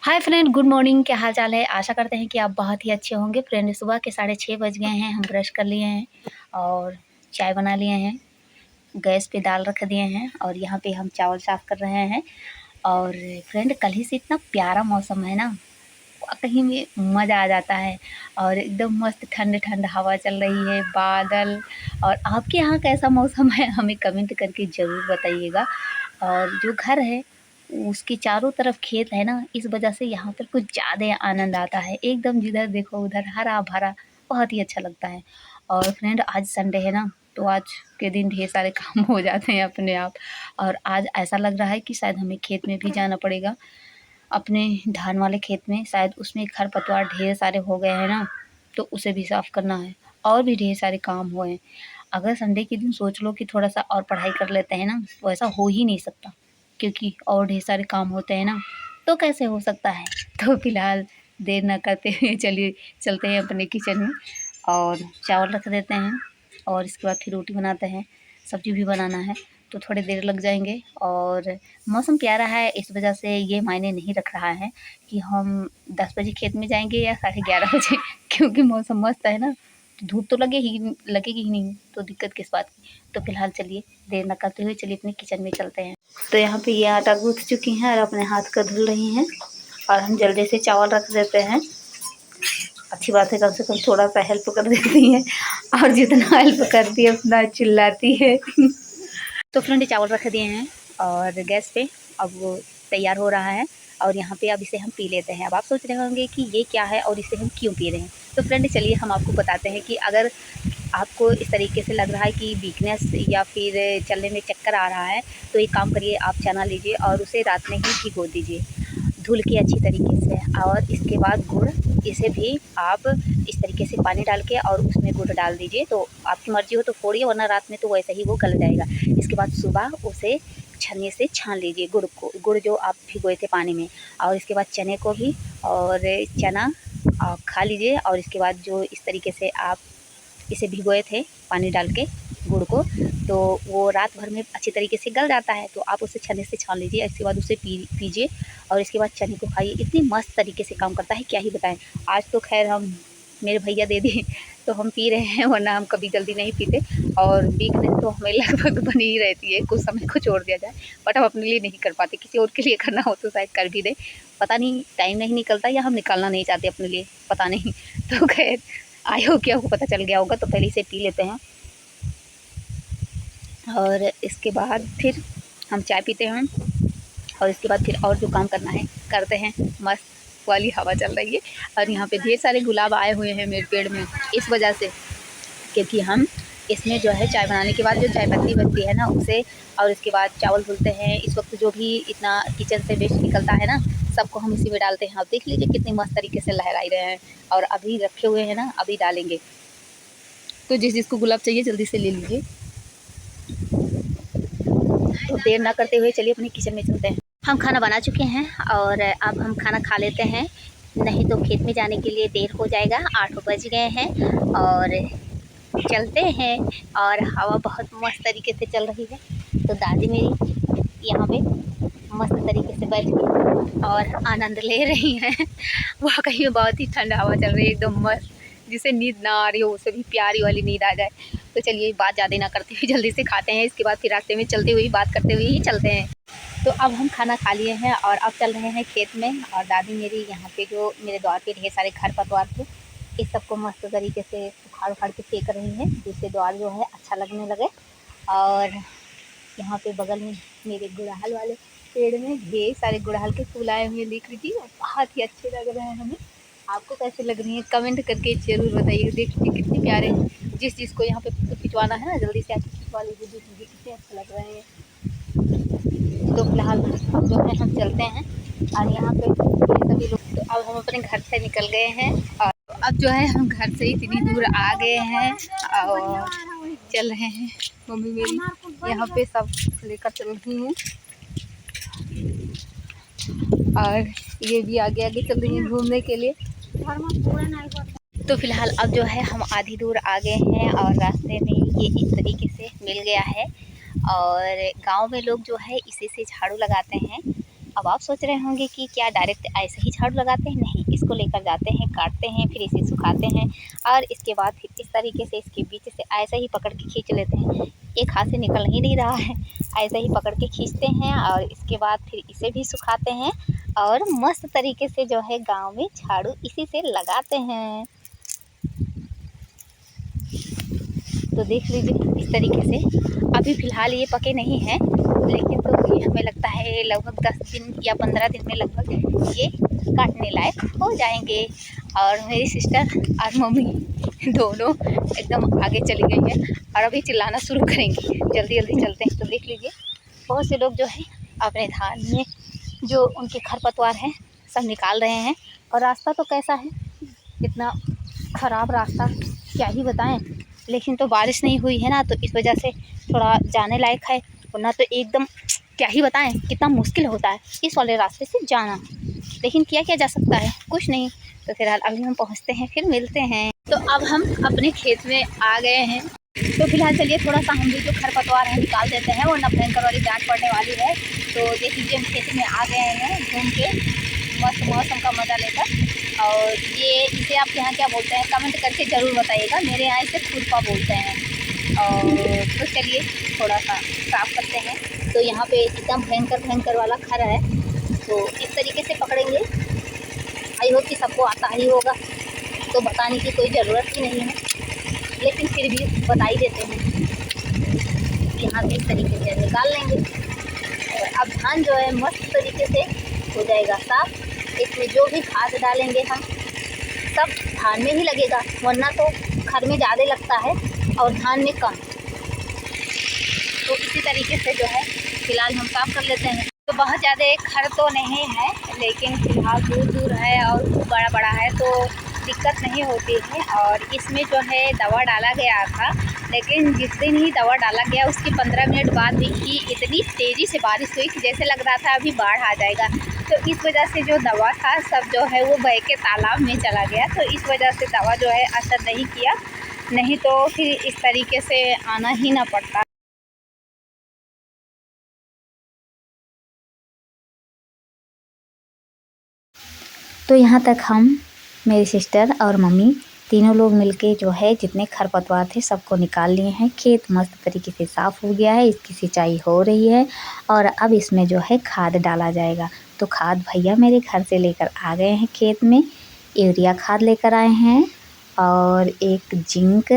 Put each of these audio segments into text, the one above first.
Hi friend, good morning. क्या हाल चाल है? आशा करते हैं कि आप बहुत ही अच्छे होंगे। फ्रेंड, सुबह के 6:30 बज गए हैं। हम ब्रश कर लिए हैं और चाय बना लिए हैं। गैस पे दाल रख दिए हैं और यहाँ पे हम चावल साफ़ कर रहे हैं। और फ्रेंड, कल ही से इतना प्यारा मौसम है ना, कहीं में मज़ा आ जाता है। और एकदम मस्त ठंड ठंड हवा चल रही है, बादल। और आपके यहाँ कैसा मौसम है हमें कमेंट करके ज़रूर बताइएगा। और जो घर है उसके चारों तरफ खेत है ना, इस वजह से यहाँ पर कुछ ज़्यादा आनंद आता है। एकदम जिधर देखो उधर हरा भरा, बहुत ही अच्छा लगता है। और फ्रेंड, आज संडे है ना, तो आज के दिन ढेर सारे काम हो जाते हैं अपने आप। और आज ऐसा लग रहा है कि शायद हमें खेत में भी जाना पड़ेगा, अपने धान वाले खेत में। शायद उसमें खरपतवार ढेर सारे हो गए हैं ना, तो उसे भी साफ़ करना है। और भी ढेर सारे काम हुए हैं। अगर संडे के दिन सोच लो कि थोड़ा सा और पढ़ाई कर लेते हैं ना, तो ऐसा हो ही नहीं सकता, क्योंकि और ढेर सारे काम होते हैं ना, तो कैसे हो सकता है। तो फिलहाल देर ना करते हुए चलिए चलते हैं अपने किचन में और चावल रख देते हैं। और इसके बाद फिर रोटी बनाते हैं, सब्ज़ी भी बनाना है, तो थोड़ी देर लग जाएंगे। और मौसम प्यारा है, इस वजह से ये मायने नहीं रख रहा है कि हम 10 बजे खेत में जाएंगे या 11:30 बजे, क्योंकि मौसम मस्त है ना, तो धूप तो लगेगी ही नहीं, तो दिक्कत किस बात की। तो फिलहाल चलिए देर न करते हुए चलिए अपने किचन में चलते हैं। तो यहाँ पे ये आटा गूँथ चुकी हैं और अपने हाथ का धुल रही हैं। और हम जल्दी से चावल रख देते हैं। अच्छी बात है, कम से कम थोड़ा सा हेल्प कर देती हैं। और जितना हेल्प करती है उतना चिल्लाती है। तो फ्रेंड, चावल रख दिए हैं और गैस पे अब वो तैयार हो रहा है। और यहाँ पे अब इसे हम पी लेते हैं। अब आप सोच रहे होंगे कि ये क्या है और इसे हम क्यों पी रहे हैं। तो फ्रेंड, चलिए हम आपको बताते हैं कि अगर आपको इस तरीके से लग रहा है कि वीकनेस या फिर चलने में चक्कर आ रहा है, तो एक काम करिए, आप चना लीजिए और उसे रात में ही भिगो दीजिए धुल के अच्छी तरीके से। और इसके बाद गुड़, इसे भी आप इस तरीके से पानी डाल के और उसमें गुड़ डाल दीजिए। तो आपकी मर्ज़ी हो तो फोड़िए, वरना रात में तो वैसे ही वो गल जाएगा। इसके बाद सुबह उसे छन्नी से छान लीजिए गुड़ जो आप भिगोए थे पानी में। और इसके बाद चने को भी और चना खा लीजिए। और इसके बाद जो इस तरीके से आप इसे भिगोए थे पानी डाल के गुड़ को, तो वो रात भर में अच्छी तरीके से गल जाता है। तो आप उसे छन्नी से छान लीजिए, इसके बाद उसे पीजिए। और इसके बाद चने को खाइए, इतनी मस्त तरीके से काम करता है, क्या ही बताएं। आज तो खैर हम मेरे भैया दे दिए तो हम पी रहे हैं, वरना हम कभी जल्दी नहीं पीते। और वीकनेस तो हमें लगभग बनी ही रहती है, कुछ समय को छोड़ दिया जाए, बट हम अपने लिए नहीं कर पाते। किसी और के लिए करना हो तो शायद कर भी दे, पता नहीं, टाइम नहीं निकलता या हम निकालना नहीं चाहते अपने लिए, पता नहीं। तो खैर, आई होप कि आपको पता चल गया होगा। तो पहले इसे पी लेते हैं और इसके बाद फिर हम चाय पीते हैं। और इसके बाद फिर और जो काम करना है करते हैं। मस्त वाली हवा चल रही है और यहाँ पे ढेर सारे गुलाब आए हुए हैं मेरे पेड़ में, इस वजह से, क्योंकि हम इसमें जो है चाय बनाने के बाद जो चाय पत्ती बनती है ना उसे, और इसके बाद चावल धुलते हैं। इस वक्त जो भी इतना किचन से वेस्ट निकलता है ना, सबको हम इसी में डालते हैं। आप देख लीजिए कितनी मस्त तरीके से लहराई रहे हैं। और अभी रखे हुए हैं ना, अभी डालेंगे। तो जिसको गुलाब चाहिए जल्दी से ले लीजिए। तो देर ना करते हुए चलिए अपने किचन में चलते हैं। हम खाना बना चुके हैं और अब हम खाना खा लेते हैं, नहीं तो खेत में जाने के लिए देर हो जाएगा। 8 बज गए हैं और चलते हैं। और हवा बहुत मस्त तरीके से चल रही है। तो दादी मेरी यहाँ पे मस्त तरीके से बैठ के और आनंद ले रही हैं। वाकई में बहुत ही ठंडा हवा चल रही है, एकदम मस्त, जिसे नींद ना आ रही हो उसे भी प्यारी वाली नींद आ जाए। तो चलिए बात ज़्यादा ना करते हुए जल्दी से खाते हैं, इसके बाद फिर रास्ते में चलते हुए बात करते हुए ही चलते हैं। तो अब हम खाना खा लिए हैं और अब चल रहे हैं खेत में। और दादी मेरी यहाँ पे जो मेरे द्वार पे ढेर सारे खरपतवार थे, इस सबको मस्त तरीके से उखाड़ उखाड़ के फेंक रही हैं, जिससे द्वार जो है अच्छा लगने लगे। और यहाँ पे बगल में मेरे गुड़हल वाले पेड़ में ढेर सारे गुड़हल के फूल आए हुए दिख रही थी, बहुत ही अच्छे लग रहे हैं हमें। आपको कैसे लग रही है कमेंट करके ज़रूर बताइए। देखिए कितने प्यारे, जिस चीज़ को यहाँ पे फोटो खिंचवाना है ना, जल्दी से आके खिंचवा लीजिए। देखिए कितने अच्छे लग रहे हैं। तो फिलहाल अब जो है हम चलते हैं। और यहाँ पे ये सभी लोग, तो अब हम अपने घर से निकल गए हैं। और अब जो है हम घर से इतनी दूर आ गए हैं और चल रहे हैं। मम्मी मेरी यहाँ पे सब लेकर चल रही हैं और ये भी आगे आगे चल रही हैं घूमने के लिए। तो फिलहाल अब जो है हम आधी दूर आ गए हैं और रास्ते में ये इस तरीके से मिल गया है। और गांव में लोग जो है इसी से झाड़ू लगाते हैं, अब आप सोच रहे होंगे कि क्या डायरेक्ट ऐसे ही झाड़ू लगाते हैं? नहीं, इसको लेकर जाते हैं, काटते हैं, फिर इसे सुखाते हैं और इसके बाद फिर इस तरीके से इसके बीच से ऐसे ही पकड़ के खींच लेते हैं। एक हाथ से निकल ही नहीं रहा है, ऐसे ही पकड़ के खींचते हैं और इसके बाद फिर इसे भी सुखाते हैं और मस्त तरीके से जो है गाँव में झाड़ू इसी से लगाते हैं। तो देख लीजिए इस तरीके से। अभी फ़िलहाल ये पके नहीं हैं, लेकिन तो ये हमें लगता है लगभग 10 दिन या 15 दिन में लगभग ये काटने लायक हो जाएंगे। और मेरी सिस्टर और मम्मी दोनों एकदम आगे चली गई हैं और अभी चिल्लाना शुरू करेंगी, जल्दी जल्दी चलते हैं। तो देख लीजिए बहुत से लोग जो है अपने धान में जो उनके खरपतवार हैं सब निकाल रहे हैं। और रास्ता तो कैसा है, इतना ख़राब रास्ता क्या ही बताएं। लेकिन तो बारिश नहीं हुई है ना, तो इस वजह से थोड़ा जाने लायक है, वरना तो एकदम क्या ही बताएं कितना मुश्किल होता है इस वाले रास्ते से जाना। लेकिन किया क्या जा सकता है, कुछ नहीं। तो फिलहाल अभी हम पहुंचते हैं, फिर मिलते हैं। तो अब हम अपने खेत में आ गए हैं। तो फिलहाल चलिए थोड़ा सा हम भी जो खरपतवार है निकाल देते हैं, वरना भयंकर वाली डांट पड़ने वाली है। तो देख लीजिए हम खेत में आ गए हैं घूम के मस्त मौसम का मज़ा लेकर। और ये इसे आप यहाँ क्या बोलते हैं कमेंट करके ज़रूर बताइएगा। मेरे यहाँ इसे खुरपा बोलते हैं। और तो चलिए थोड़ा सा साफ करते हैं। तो यहाँ पे एकदम भयंकर वाला खर है, तो इस तरीके से पकड़ेंगे। आई होप कि सबको आता ही होगा, तो बताने की कोई ज़रूरत ही नहीं है, लेकिन फिर भी बता ही देते हैं। यहाँ से इस तरीके से निकाल लेंगे और अब धान जो है मस्त तरीके से हो जाएगा साफ। इसमें जो भी खाद डालेंगे हम सब धान में ही लगेगा, वरना तो खर में ज़्यादा लगता है और धान में कम। तो इसी तरीके से जो है फिलहाल हम साफ कर लेते हैं। तो बहुत ज़्यादा खर तो नहीं है, लेकिन फिलहाल दूर है और बड़ा है, तो दिक्कत नहीं होती है। और इसमें जो है दवा डाला गया था, लेकिन जिस दिन ही दवा डाला गया उसके 15 मिनट बाद ही इतनी तेज़ी से बारिश हुई कि जैसे लग रहा था अभी बाढ़ आ जाएगा। तो इस वजह से जो दवा था सब जो है वो बह के तालाब में चला गया। तो इस वजह से दवा जो है असर नहीं किया, नहीं तो फिर इस तरीके से आना ही ना पड़ता। तो यहाँ तक हम, मेरी सिस्टर और मम्मी तीनों लोग मिलके जो है जितने खरपतवार थे सबको निकाल लिए हैं। खेत मस्त तरीके से साफ़ हो गया है, इसकी सिंचाई हो रही है और अब इसमें जो है खाद डाला जाएगा। तो खाद भैया मेरे घर से लेकर आ गए हैं खेत में। यूरिया खाद लेकर आए हैं और एक जिंक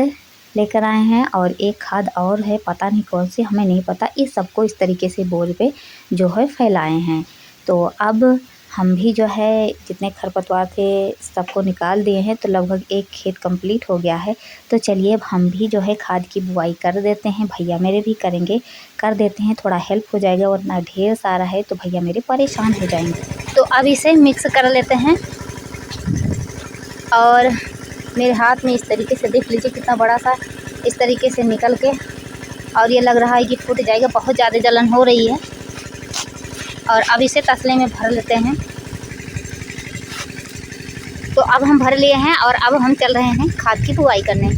लेकर आए हैं और एक खाद और है, पता नहीं कौन सी, हमें नहीं पता। इस सबको इस तरीके से बोर पे जो है फैलाए हैं। तो अब हम भी जो है जितने खरपतवार थे सबको निकाल दिए हैं, तो लगभग एक खेत कंप्लीट हो गया है। तो चलिए अब हम भी जो है खाद की बुआई कर देते हैं। भैया मेरे भी करेंगे, कर देते हैं, थोड़ा हेल्प हो जाएगा, वरना ढेर सारा है तो भैया मेरे परेशान हो जाएंगे। तो अब इसे मिक्स कर लेते हैं। और मेरे हाथ में इस तरीके से देख लीजिए कितना बड़ा सा इस तरीके से निकल के, और ये लग रहा है कि फूट जाएगा, बहुत ज़्यादा जलन हो रही है। और अब इसे तसले में भर लेते हैं। तो अब हम भर लिए हैं और अब हम चल रहे हैं खाद की बुआई करने।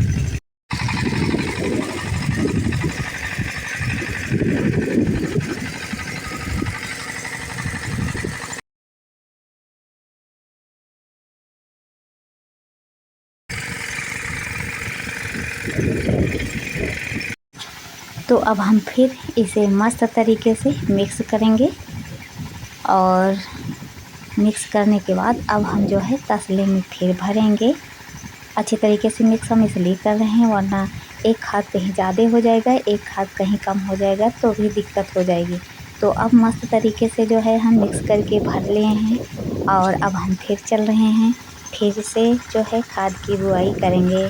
तो अब हम फिर इसे मस्त तरीके से मिक्स करेंगे और मिक्स करने के बाद अब हम जो है तसले में फिर भरेंगे। अच्छे तरीके से मिक्स हम इसलिए कर रहे हैं, वरना एक खाद कहीं ज़्यादा हो जाएगा, एक खाद कहीं कम हो जाएगा तो भी दिक्कत हो जाएगी। तो अब मस्त तरीके से जो है हम मिक्स करके भर लिए हैं और अब हम फिर चल रहे हैं, फिर से जो है खाद की बुआई करेंगे।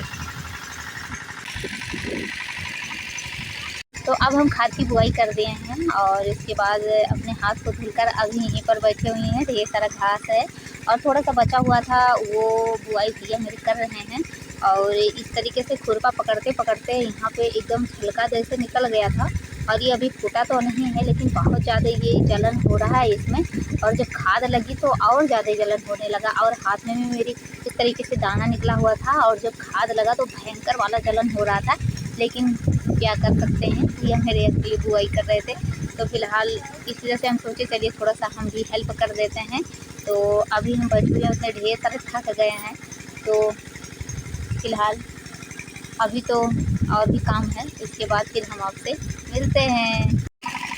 तो अब हम खाद की बुआई कर दिए हैं और इसके बाद अपने हाथ को धुलकर अभी यहीं पर बैठे हुए हैं। ढेर सारा घास है और थोड़ा सा बचा हुआ था, वो बुआई भैया मेरे कर रहे हैं। और इस तरीके से खुरपा पकड़ते पकड़ते यहाँ पे एकदम छिलका जैसे निकल गया था। और ये अभी फूटा तो नहीं है, लेकिन बहुत ज़्यादा ये जलन हो रहा है इसमें। और जब खाद लगी तो और ज़्यादा जलन होने लगा और हाथ में भी मेरी इस तरीके से दाना निकला हुआ था। और जब खाद लगा तो भयंकर वाला जलन हो रहा था, लेकिन क्या कर सकते हैं, ये मेरे अकेले बुआई कर रहे थे तो फ़िलहाल इस वजह से हम सोचे चलिए थोड़ा सा हम भी हेल्प कर देते हैं। तो अभी हम बैठे हुए हैं, उसमें ढेर सारे थक गए हैं, तो फ़िलहाल अभी तो और भी काम है, इसके बाद फिर हम आपसे मिलते हैं।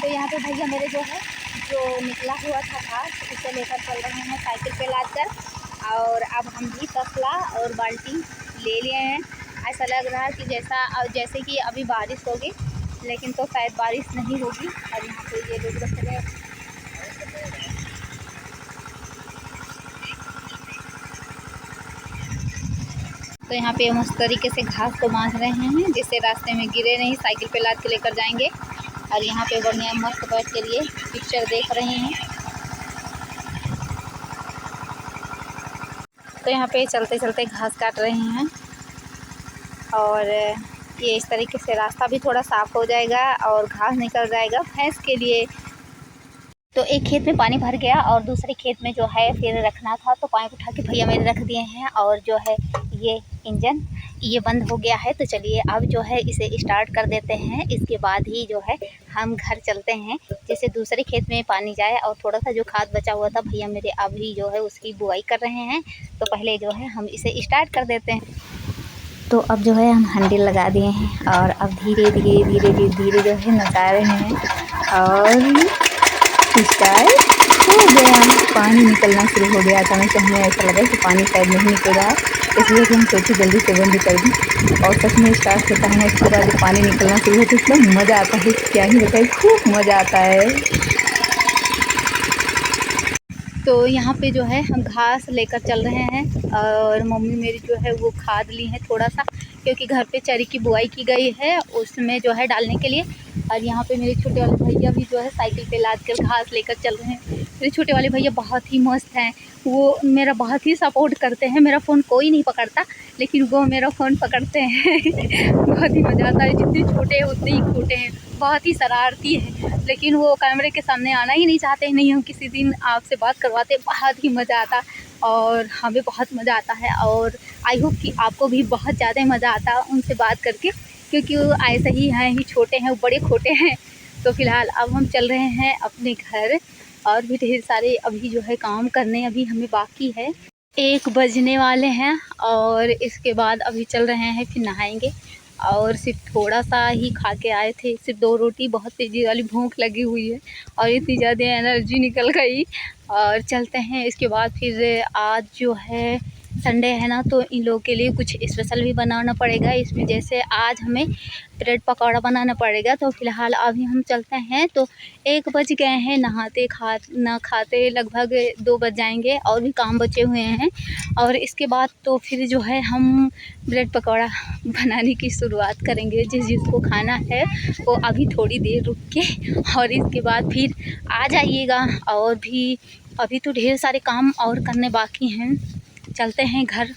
तो यहाँ पे भैया मेरे जो है जो निकला हुआ था घास उसे लेकर चल रहे हैं साइकिल पे लाद कर, और अब हम भी तसला और बाल्टी ले लिए हैं। ऐसा लग रहा है कि जैसे कि अभी बारिश होगी, लेकिन तो शायद बारिश नहीं होगी। और यहाँ पे ये लोग रख रहे हैं। तो यहाँ पे हम उस तरीके से घास को बांध रहे हैं जिससे रास्ते में गिरे नहीं, साइकिल पे लाद के लेकर जाएंगे। और यहाँ पे बढ़िया मस्त बैठ के लिए पिक्चर देख रहे हैं। तो यहाँ पे चलते चलते घास काट रहे हैं, और ये इस तरीके से रास्ता भी थोड़ा साफ़ हो जाएगा और घास निकल जाएगा भैंस के लिए। तो एक खेत में पानी भर गया और दूसरे खेत में जो है फिर रखना था, तो पाइप उठा के भैया मेरे रख दिए हैं। और जो है ये इंजन ये बंद हो गया है, तो चलिए अब जो है इसे स्टार्ट कर देते हैं। इसके बाद ही जो है हम घर चलते हैं, जैसे दूसरे खेत में पानी जाए। और थोड़ा सा जो खाद बचा हुआ था भैया मेरे अभी जो है उसकी बुआई कर रहे हैं, तो पहले जो है हम इसे स्टार्ट कर देते हैं। तो अब जो है हम हंडी लगा दिए हैं और अब धीरे धीरे धीरे धीरे धीरे जो है नचा रहे हैं, और स्टार्ट हो गया। पानी निकलना शुरू हो गया। अचानक से हमें ऐसा लगा कि पानी शायद नहीं निकल रहा है, इसलिए कि हम सोचे जल्दी से बंद कर दी। और सच में स्टार्ट होता है, इसके बाद पानी निकलना शुरू होता है, इतना मज़ा आता है क्या ही बताए, खूब मज़ा आता है। तो यहाँ पे जो है हम घास लेकर चल रहे हैं, और मम्मी मेरी जो है वो खाद ली है थोड़ा सा, क्योंकि घर पे चरी की बुआई की गई है उसमें जो है डालने के लिए। और यहाँ पे मेरे छोटे वाले भैया भी जो है साइकिल पे लाद कर घास लेकर चल रहे हैं। मेरे छोटे वाले भैया बहुत ही मस्त हैं, वो मेरा बहुत ही सपोर्ट करते हैं। मेरा फ़ोन कोई नहीं पकड़ता, लेकिन वो मेरा फ़ोन पकड़ते हैं। बहुत ही मज़ा आता है, जितने छोटे हैं उतने ही खोटे हैं, बहुत ही शरारती है, लेकिन वो कैमरे के सामने आना ही नहीं चाहते। नहीं, हम किसी दिन आपसे बात करवाते, बहुत ही मज़ा आता और हमें बहुत मज़ा आता है। और आई होप कि आपको भी बहुत ज़्यादा मज़ा आता है उनसे बात करके, क्योंकि वो ऐसे ही हैं, ही छोटे हैं, वो बड़े खोटे हैं। तो फ़िलहाल अब हम चल रहे हैं अपने घर, और भी ढेर सारे अभी जो है काम करने अभी हमें बाकी है। 1 बजने वाले हैं, और इसके बाद अभी चल रहे हैं, फिर नहाएंगे। और सिर्फ थोड़ा सा ही खा के आए थे, सिर्फ 2 रोटी, बहुत तेज़ी वाली भूख लगी हुई है और इतनी ज़्यादा एनर्जी निकल गई। और चलते हैं, इसके बाद फिर आज जो है संडे है ना, तो इन लोगों के लिए कुछ स्पेशल भी बनाना पड़ेगा। इसमें जैसे आज हमें ब्रेड पकौड़ा बनाना पड़ेगा। तो फ़िलहाल अभी हम चलते हैं, तो 1 बज गए हैं, ना खाते लगभग 2 बज जाएंगे, और भी काम बचे हुए हैं। और इसके बाद तो फिर जो है हम ब्रेड पकौड़ा बनाने की शुरुआत करेंगे। जिसको खाना है वो अभी थोड़ी देर रुक के, और इसके बाद फिर आ जाइएगा। और भी अभी तो ढेर सारे काम और करने बाकी हैं। चलते हैं घर,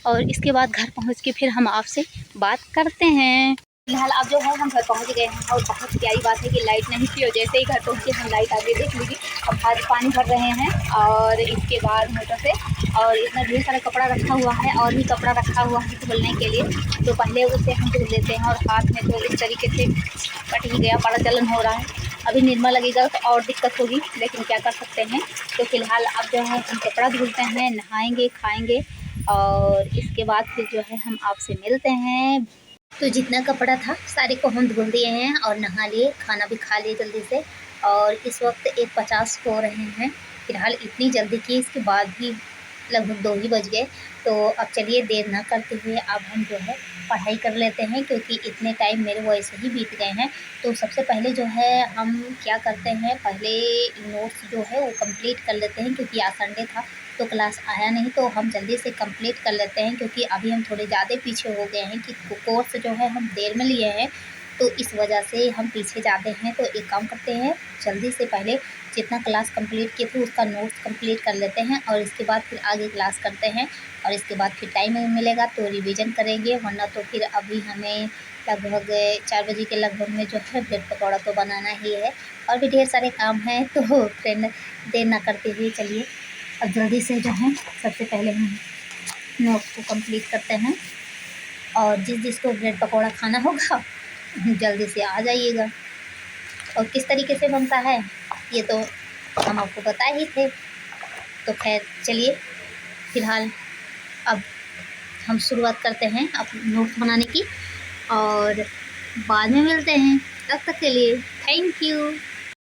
और इसके बाद घर पहुंच के फिर हम आपसे बात करते हैं। फिलहाल अब जो है हम घर पहुंच गए हैं, और बहुत प्यारी बात है कि लाइट नहीं थी, और जैसे ही घर पहुंचे हम लाइट आगे देख लीजिए। अब आज पानी भर रहे हैं, और इसके बाद मोटर से, और इतना ढेर सारा कपड़ा रखा हुआ है, और भी कपड़ा रखा हुआ है धुलने के लिए। तो पहले उसे हम धुल लेते हैं, और हाथ में तो इस तरीके से कट ही गया, बड़ा जलन हो रहा है। अभी निर्मा लगेगा तो और दिक्कत होगी, लेकिन क्या कर सकते हैं। तो फिलहाल अब जो है हम कपड़ा धुलते हैं, नहाएंगे, खाएंगे, और इसके बाद फिर जो है हम आपसे मिलते हैं। तो जितना कपड़ा था सारे को हम धुल दिए हैं, और नहा लिए, खाना भी खा लिए जल्दी से। और इस वक्त 1:50 हो रहे हैं। फिलहाल इतनी जल्दी की, इसके बाद भी लगभग 2 ही बज गए। तो अब चलिए देर ना करते हुए अब हम जो है पढ़ाई कर लेते हैं, क्योंकि इतने टाइम मेरे वैसे ही बीत गए हैं। तो सबसे पहले जो है हम क्या करते हैं, पहले नोट्स जो है वो कंप्लीट कर लेते हैं, क्योंकि आज संडे था तो क्लास आया नहीं, तो हम जल्दी से कंप्लीट कर लेते हैं। क्योंकि अभी हम थोड़े ज़्यादा पीछे हो गए हैं, कि कोर्स जो है हम देर में लिए हैं, तो इस वजह से हम पीछे जाते हैं। तो एक काम करते हैं, जल्दी से पहले जितना क्लास कंप्लीट किए थे उसका नोट्स कंप्लीट कर लेते हैं, और इसके बाद फिर आगे क्लास करते हैं। और इसके बाद फिर टाइम मिलेगा तो रिवीजन करेंगे, वरना तो फिर अभी हमें लगभग 4 बजे के लगभग में जो है ब्रेड पकौड़ा तो बनाना ही है, और भी ढेर सारे काम हैं। तो फ्रेंड देर ना करते हुए चलिए अब जल्दी से जो है सबसे पहले हम नोट्स को कंप्लीट करते हैं। और जिसको ब्रेड पकौड़ा खाना होगा जल्दी से आ जाइएगा। और किस तरीके से बनता है ये तो हम आपको बता ही थे। तो खैर चलिए, फ़िलहाल अब हम शुरुआत करते हैं अपने नोट्स बनाने की, और बाद में मिलते हैं। तब तक के लिए थैंक यू।